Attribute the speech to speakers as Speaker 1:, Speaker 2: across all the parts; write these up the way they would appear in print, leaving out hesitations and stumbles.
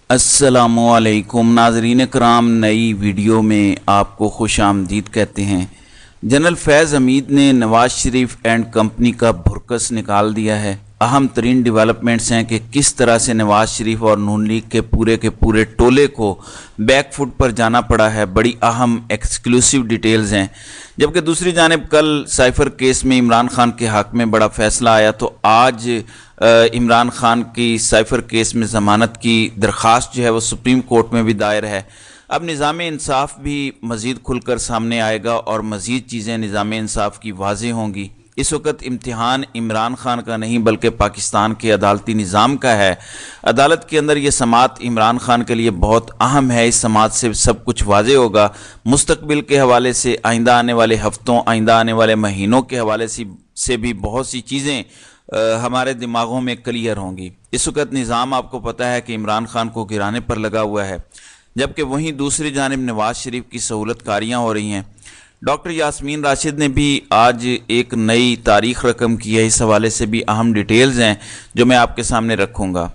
Speaker 1: अस्सलामुअलैकुम नाज़रीन कराम, नई वीडियो में आपको खुश आमदीद कहते हैं। जनरल फैज़ हमीद ने नवाज शरीफ एंड कंपनी का भुरकस निकाल दिया है। अहम तरीन डेवलपमेंट्स हैं कि किस तरह से नवाज शरीफ और नून लीग के पूरे टोले को बैक फुट पर जाना पड़ा है। बड़ी अहम एक्सक्लूसिव डिटेल्स हैं। जबकि दूसरी जानिब कल साइफर केस में इमरान खान के हक़ में बड़ा फ़ैसला आया, तो आज इमरान खान की साइफर केस में ज़मानत की दरख्वास्त जो है वो सुप्रीम कोर्ट में भी दायर है। अब निज़ाम इंसाफ भी मज़ीद खुलकर सामने आएगा और मज़ीद चीज़ें निज़ाम इंसाफ की वाज़ेह होंगी। इस वक्त इम्तिहान इमरान खान का नहीं बल्कि पाकिस्तान के अदालती निज़ाम का है। अदालत के अंदर ये समात इमरान खान के लिए बहुत अहम है। इस समात से सब कुछ वाज़ेह होगा। मुस्तकबिल के हवाले से, आइंदा आने वाले हफ्तों, आइंदा आने वाले महीनों के हवाले से भी बहुत सी चीज़ें हमारे दिमागों में क्लियर होंगी। इस वक्त निज़ाम आपको पता है कि इमरान खान को गिराने पर लगा हुआ है, जबकि वहीं दूसरी जानिब नवाज शरीफ की सहूलतकारियाँ हो रही हैं। डॉक्टर यास्मीन राशिद ने भी आज एक नई तारीख रकम की है। इस हवाले से भी अहम डिटेल्स हैं जो मैं आपके सामने रखूँगा।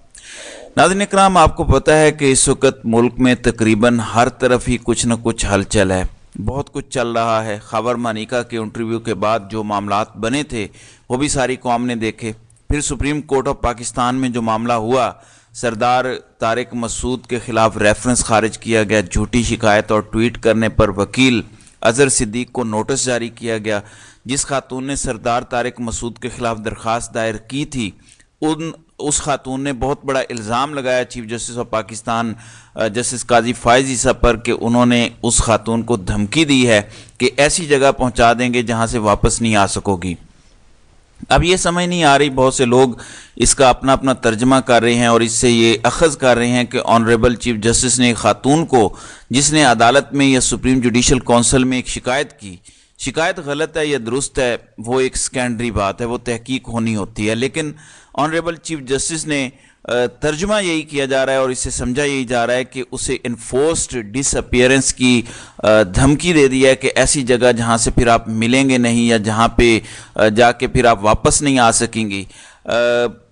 Speaker 1: नाज़रीन इकराम, आपको पता है कि इस वक्त मुल्क में तकरीबन हर तरफ ही कुछ न कुछ हलचल है। बहुत कुछ चल रहा है। खबर मानिका के इंटरव्यू के बाद जो मामलात बने थे वो भी सारी कौम ने देखे। फिर सुप्रीम कोर्ट ऑफ पाकिस्तान में जो मामला हुआ, सरदार तारिक मसूद के खिलाफ रेफरेंस खारिज किया गया, झूठी शिकायत और ट्वीट करने पर वकील अजहर सिद्दीक को नोटिस जारी किया गया। जिस खातून ने सरदार तारिक मसूद के खिलाफ दरख्वास्त दायर की थी, उस खातून ने बहुत बड़ा इल्ज़ाम लगाया chief justice of Pakistan justice Qazi Faez Isa पर कि उन्होंने उस खातून को धमकी दी है कि ऐसी जगह पहुंचा देंगे जहां से वापस नहीं आ सकोगी। अब ये समझ नहीं आ रही, बहुत से लोग इसका अपना अपना तर्जमा कर रहे हैं और इससे ये अखज़ कर रहे हैं कि ऑनरेबल चीफ जस्टिस ने एक खातून को, जिसने अदालत में या सुप्रीम जुडिशल काउंसिल में एक शिकायत की, शिकायत गलत है या दुरुस्त है वो एक सेकेंडरी बात है, वो तहकीक होनी होती है। लेकिन ऑनरेबल चीफ जस्टिस ने तर्जुमा यही किया जा रहा है और इससे समझा यही जा रहा है कि उसे इन्फोर्स्ड डिसअपियरेंस की धमकी दे दी है कि ऐसी जगह जहां से फिर आप मिलेंगे नहीं या जहां पे जाके फिर आप वापस नहीं आ सकेंगी।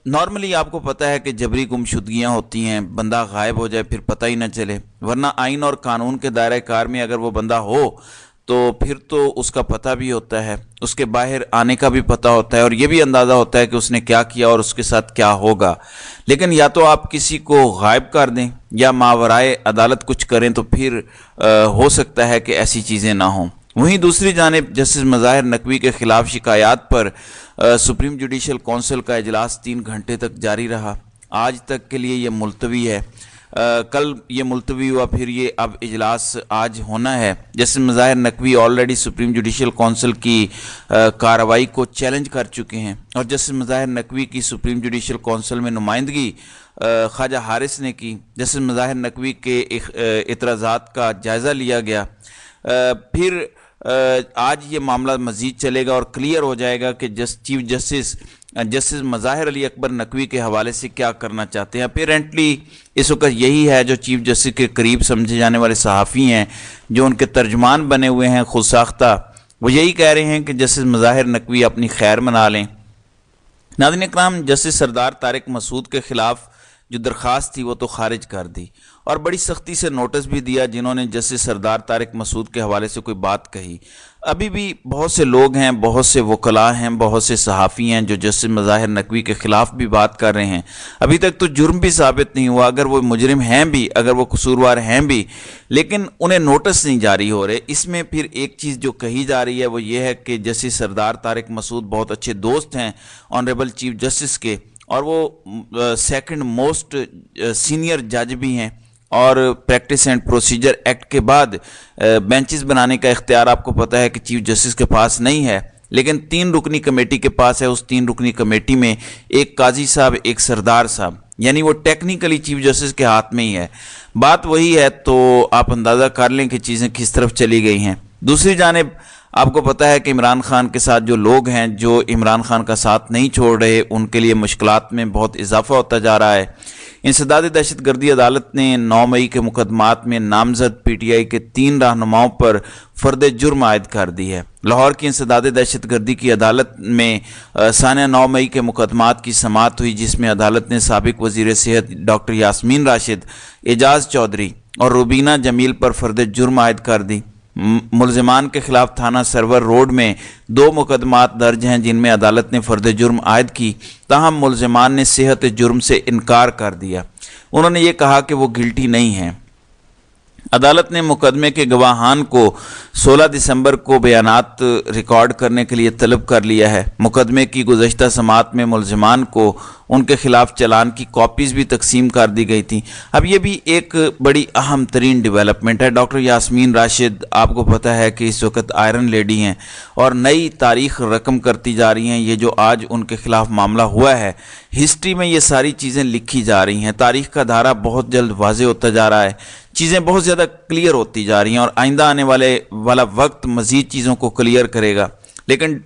Speaker 1: नॉर्मली आपको पता है कि जबरी गुमशुदगियाँ होती हैं, बंदा गायब हो जाए फिर पता ही ना चले, वरना आइन और कानून के दायरे कार में अगर वो बंदा हो तो फिर तो उसका पता भी होता है, उसके बाहर आने का भी पता होता है और ये भी अंदाज़ा होता है कि उसने क्या किया और उसके साथ क्या होगा। लेकिन या तो आप किसी को गायब कर दें या मावराए अदालत कुछ करें तो फिर हो सकता है कि ऐसी चीज़ें ना हों। वहीं दूसरी जानिब जस्टिस मज़ाहिर नकवी के ख़िलाफ़ शिकायत पर सुप्रीम जुडिशल काउंसिल का इजलास 3 घंटे तक जारी रहा। आज तक के लिए ये मुलतवी है। कल ये मुलतवी हुआ, फिर ये अब इजलास आज होना है। Justice Mazahir Naqvi already supreme judicial council की कार्रवाई को चैलेंज कर चुके हैं और जस्टिस मज़ाहिर नकवी की सुप्रीम जुडिशल काउंसिल में नुमाइंदगी ख्वाजा हारिस ने की। जस्टिस मज़ाहिर नकवी के एतराज़ात का जायज़ा लिया गया। फिर आज ये मामला मज़ीद चलेगा और क्लियर हो जाएगा कि चीफ जस्टिस मज़ाहिर अली अकबर नकवी के हवाले से क्या करना चाहते हैं। अपेरेंटली इस वक्त यही है जो चीफ जस्टिस के करीब समझे जाने वाले सहाफ़ी हैं, जो उनके तर्जमान बने हुए हैं खुद साख्ता, वो यही कह रहे हैं कि जस्टिस मज़ाहिर नकवी अपनी खैर मना लें। नाज़रीन इकराम, जस्टिस सरदार तारिक मसूद के ख़िलाफ़ जो दरख्वास्त थी वो तो खारिज कर दी और बड़ी सख्ती से नोटिस भी दिया जिन्होंने जस्टिस सरदार तारिक मसूद के हवाले से कोई बात कही। अभी भी बहुत से लोग हैं, बहुत से वकला हैं, बहुत से सहाफ़ी हैं जो जस्टिस मज़ाहिर नकवी के ख़िलाफ़ भी बात कर रहे हैं। अभी तक तो जुर्म भी साबित नहीं हुआ, अगर वो मुजरिम हैं भी, अगर वो कसूरवार हैं भी, लेकिन उन्हें नोटिस नहीं जारी हो रहे। इसमें फिर एक चीज़ जो कही जा रही है वो ये है कि जस्टिस सरदार तारिक मसूद बहुत अच्छे दोस्त हैं ऑनरेबल चीफ जस्टिस के और वो सेकंड मोस्ट सीनियर जज भी हैं और प्रैक्टिस एंड प्रोसीजर एक्ट के बाद बेंचेस बनाने का इख्तियार आपको पता है कि चीफ जस्टिस के पास नहीं है, लेकिन 3 रुकनी कमेटी के पास है। उस 3 रुकनी कमेटी में एक काजी साहब, एक सरदार साहब, यानी वो टेक्निकली चीफ जस्टिस के हाथ में ही है। बात वही है, तो आप अंदाज़ा कर लें कि चीज़ें किस तरफ चली गई हैं। दूसरी जानिब आपको पता है कि इमरान खान के साथ जो लोग हैं जो इमरान खान का साथ नहीं छोड़ रहे, उनके लिए मुश्किलात में बहुत इजाफा होता जा रहा है। इंसदाद दहशत गर्दी अदालत ने 9 मई के मुकदमात में नामजद PTI के 3 रहनुमाओं पर फर्द जुर्म आयद कर दी है। लाहौर की इंसदाद दहशत गर्दी की अदालत में सानिया 9 मई के मुकदमात की समाअत हुई, जिसमें अदालत ने साबिक वजीर सेहत डॉक्टर यास्मीन राशिद, एजाज चौधरी और रुबीना जमील पर फर्द जुर्म आयद कर दी। मुलजिमान के खिलाफ थाना सरवर रोड में 2 मुकदमात दर्ज हैं, जिनमें अदालत ने फर्द जुर्म आयद की, ताहम मुलजिमान ने सेहत जुर्म से इनकार कर दिया। उन्होंने ये कहा कि वो गिल्टी नहीं हैं। अदालत ने मुकदमे के गवाहान को 16 दिसंबर को बयानात रिकॉर्ड करने के लिए तलब कर लिया है। मुकदमे की गुज़श्ता समाअत में मुलजिमान को उनके खिलाफ चालान की कॉपीज़ भी तकसीम कर दी गई थी। अब ये भी एक बड़ी अहम तरीन डेवलपमेंट है। डॉक्टर यास्मीन राशिद, आपको पता है कि इस वक्त आयरन लेडी हैं और नई तारीख रकम करती जा रही हैं। ये जो आज उनके खिलाफ मामला हुआ है, हिस्ट्री में ये सारी चीज़ें लिखी जा रही हैं। तारीख का धारा बहुत जल्द वाज़े होता जा रहा है, चीज़ें बहुत ज़्यादा क्लियर होती जा रही हैं और आइंदा आने वाला वक्त मज़ीद चीज़ों को क्लियर करेगा। लेकिन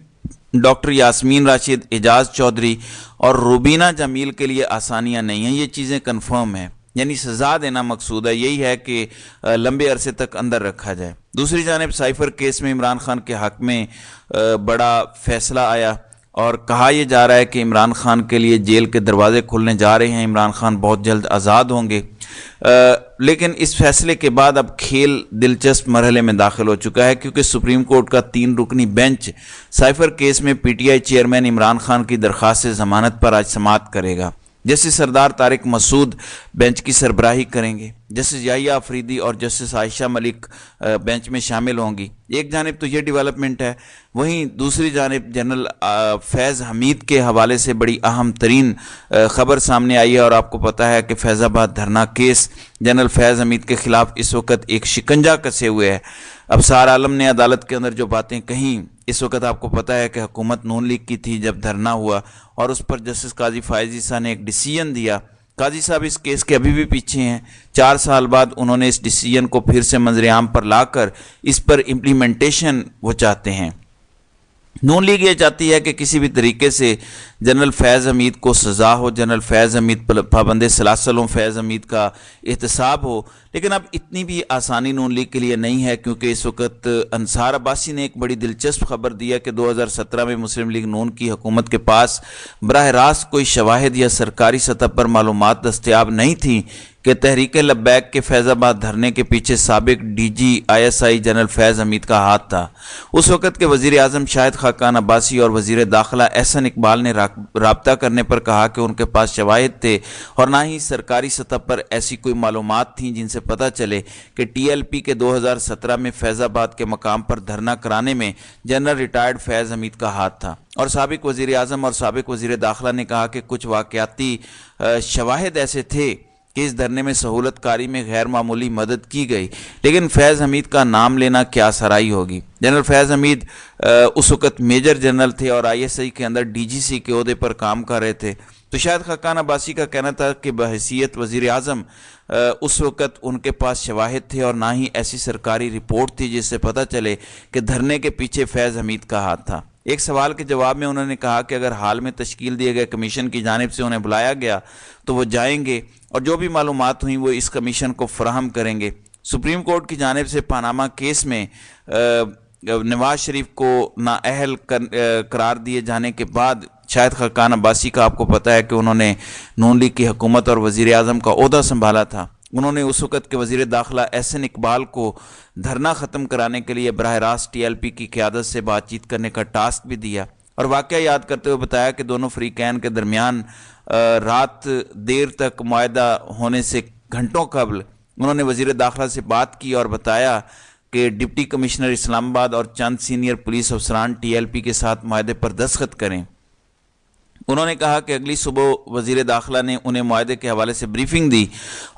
Speaker 1: डॉक्टर यास्मीन राशिद, एजाज चौधरी और रुबीना जमील के लिए आसानियां नहीं हैं, ये चीज़ें कन्फर्म हैं। यानी सज़ा देना मकसूद है, यही है कि लंबे अरसे तक अंदर रखा जाए। दूसरी जानिब साइफर केस में इमरान खान के हक़ में बड़ा फैसला आया और कहा यह जा रहा है कि इमरान खान के लिए जेल के दरवाजे खुलने जा रहे हैं। इमरान खान बहुत जल्द आज़ाद होंगे। लेकिन इस फैसले के बाद अब खेल दिलचस्प मरहले में दाखिल हो चुका है, क्योंकि सुप्रीम कोर्ट का 3 रुकनी बेंच साइफर केस में PTI चेयरमैन इमरान खान की दरख्वास्त ज़मानत पर आज समाअत करेगा। जस्टिस सरदार तारिक मसूद बेंच की सरबराही करेंगे। जस्टिस याहिया अफरीदी और जस्टिस आयशा मलिक बेंच में शामिल होंगी। एक जानिब तो ये डेवलपमेंट है, वहीं दूसरी जानिब जनरल फैज़ हमीद के हवाले से बड़ी अहम तरीन ख़बर सामने आई है। और आपको पता है कि फैज़ाबाद धरना केस जनरल फैज़ हमीद के ख़िलाफ़ इस वक्त एक शिकंजा कसे हुए है। अफसार आलम ने अदालत के अंदर जो बातें कहीं, इस वक्त आपको पता है कि हुकूमत नून लीग की थी जब धरना हुआ और उस पर जस्टिस काजी फायज़ ईसा ने एक डिसीजन दिया। काजी साहब इस केस के अभी भी पीछे हैं। 4 साल बाद उन्होंने इस डिसीजन को फिर से मंजर आम पर लाकर इस पर इम्प्लीमेंटेशन वो चाहते हैं। नून लीग ये चाहती है कि किसी भी तरीके से जनरल फैज़ हमीद को सज़ा हो, जनरल फैज़ हमीद पाबंद सलासल हों, फैज़ हमीद का एहतसाब हो। लेकिन अब इतनी भी आसानी नून लीग के लिए नहीं है, क्योंकि इस वक्त अंसार अब्बासी ने एक बड़ी दिलचस्प खबर दी है कि 2017 में मुस्लिम लीग नून की हुकूमत के पास बराह रास्त कोई शवाहिद या सरकारी सतह पर मालूमात दस्तयाब नहीं थी कि तहरीक लब्बैक के फैज़ाबाद धरने के पीछे साबिक DG ISI जनरल फैज़ हमीद का हाथ था। उस वक़्त के वज़ीर आज़म शाहिद खाकान अब्बासी और वज़ीर दाखिला एहसन इकबाल ने राब्ता करने पर कहा कि उनके पास शवाहिद थे और ना ही सरकारी सतह पर ऐसी कोई मालूमात थी जिनसे पता चले कि TLP के 2017 में फैज़ाबाद के मकाम पर धरना कराने में जनरल रिटायर्ड फैज़ हमीद का हाथ था। और साबिक वज़ीर आज़म और साबिक वज़ीर दाखिला ने कहा कि कुछ वाक़याती शवाहिद ऐसे थे कि इस धरने में सहूलत कारी में गैर मामूली मदद की गई, लेकिन फैज़ हमीद का नाम लेना क्या सराई होगी। जनरल फैज़ हमीद उस वक़्त मेजर जनरल थे और ISI के अंदर DGC के ओहदे पर काम कर रहे थे। तो शायद खाकान अब्बासी का कहना था कि बहैसियत वज़ीर आज़म उस वक़्त उनके पास शवाहिद थे और ना ही ऐसी सरकारी रिपोर्ट थी जिससे पता चले कि धरने के पीछे फैज़ हमीद का हाथ था। एक सवाल के जवाब में उन्होंने कहा कि अगर हाल में तश्कील दिए गए कमीशन की जानिब से उन्हें बुलाया गया तो वो जाएंगे और जो भी मालूमात हुई वो इस कमीशन को फराहम करेंगे। सुप्रीम कोर्ट की जानिब से पानामा केस में नवाज शरीफ को नाअहल करार दिए जाने के बाद शाहिद खाकान अब्बासी का आपको पता है कि उन्होंने नून लीग की हुकूमत और वज़ीर आज़म का ओहदा संभाला था। उन्होंने उस वक़्त के वज़ीर दाखिला एहसन इकबाल को धरना ख़त्म कराने के लिए बराह रास्त TLP की क़यादत से बातचीत करने का टास्क भी दिया और वाक़या याद करते हुए बताया कि दोनों फ़रीक़ैन के दरमियान रात देर तक मुआहदा होने से घंटों कबल उन्होंने वज़ीर दाखिला से बात की और बताया कि डिप्टी कमिश्नर इस्लामाबाद और चंद सीनियर पुलिस अफसरान TLP के साथ मुआहदे पर दस्तखत करें। उन्होंने कहा कि अगली सुबह वज़ीर दाखिला ने उन्हें मुआहदे के हवाले से ब्रीफिंग दी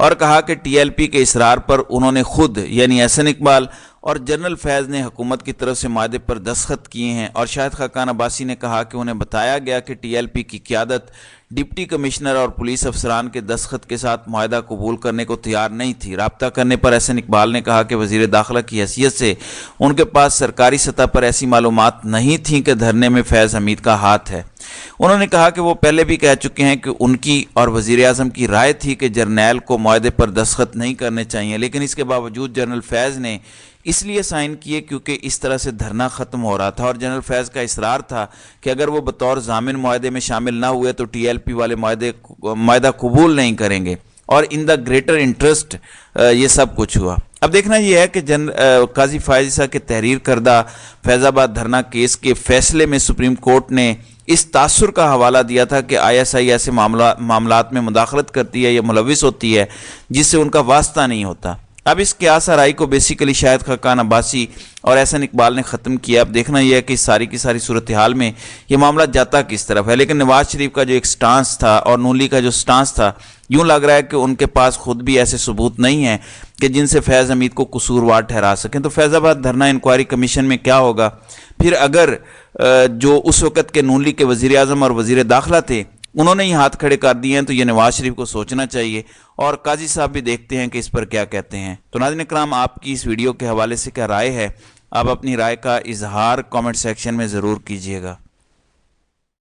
Speaker 1: और कहा कि TLP के इसरार पर उन्होंने खुद यानी एहसन इकबाल और जनरल फैज़ ने हुकूमत की तरफ से मुआहदे पर दस्तखत किए हैं। और शाहिद खाकान अब्बासी ने कहा कि उन्हें बताया गया कि TLP की क़यादत डिप्टी कमिश्नर और पुलिस अफसरान के दस्तखत के साथ मुआहदा कबूल करने को तैयार नहीं थी। राब्ता करने पर एहसन इकबाल ने कहा कि वज़ीर दाखिला की हैसियत से उनके पास सरकारी सतह पर ऐसी मालूमात नहीं थी कि धरने में फैज़ हमीद का हाथ है। انہوں نے کہا کہ وہ پہلے بھی کہہ چکے ہیں کہ ان کی اور وزیر اعظم کی رائے تھی کہ جرنیل کو معاہدے پر دستخط نہیں کرنے چاہیے، لیکن اس کے باوجود جنرل فیض نے اس لیے سائن کیے کیونکہ اس طرح سے دھرنا ختم ہو رہا تھا، اور جنرل فیض کا اصرار تھا کہ اگر وہ بطور ضامن معاہدے میں شامل نہ ہوئے تو ٹی ایل پی والے معاہدہ قبول نہیں کریں گے، اور ان دا گریٹر انٹرسٹ یہ سب کچھ ہوا۔ اب دیکھنا یہ ہے کہ قاضی فائز عیسیٰ کے تحریر کردہ فیض آباد دھرنا کیس کے فیصلے میں سپریم کورٹ نے اس تاثر کا حوالہ دیا تھا کہ آئی ایس آئی ایسے معاملات میں مداخلت کرتی ہے یا ملوث ہوتی ہے جس سے ان کا واسطہ نہیں ہوتا۔ اب اس قیاس آرائی کو بیسیکلی شاہد خاقان عباسی اور احسن اقبال نے ختم کیا۔ اب دیکھنا یہ ہے کہ ساری کی ساری صورتحال میں یہ معاملہ جاتا کس طرف ہے، لیکن نواز شریف کا جو ایک سٹانس تھا اور نون لیگ کا جو سٹانس تھا، یوں لگ رہا ہے کہ ان کے پاس خود بھی ایسے ثبوت نہیں ہیں کہ جن سے فیض حمید کو قصوروار ٹھہرا سکیں۔ تو فیض آباد دھرنا انکوائری کمیشن میں کیا ہوگا؟ پھر اگر جو اس وقت کے نون لیگ کے وزیر اعظم اور وزیر داخلہ تھے انہوں نے یہ ہاتھ کھڑے کر دیے ہیں تو یہ نواز شریف کو سوچنا چاہیے، اور قاضی صاحب بھی دیکھتے ہیں کہ اس پر کیا کہتے ہیں۔ تو ناظرین اکرام، آپ کی اس ویڈیو کے حوالے سے کیا رائے ہے؟ آپ اپنی رائے کا اظہار کامنٹ سیکشن میں ضرور کیجیے گا۔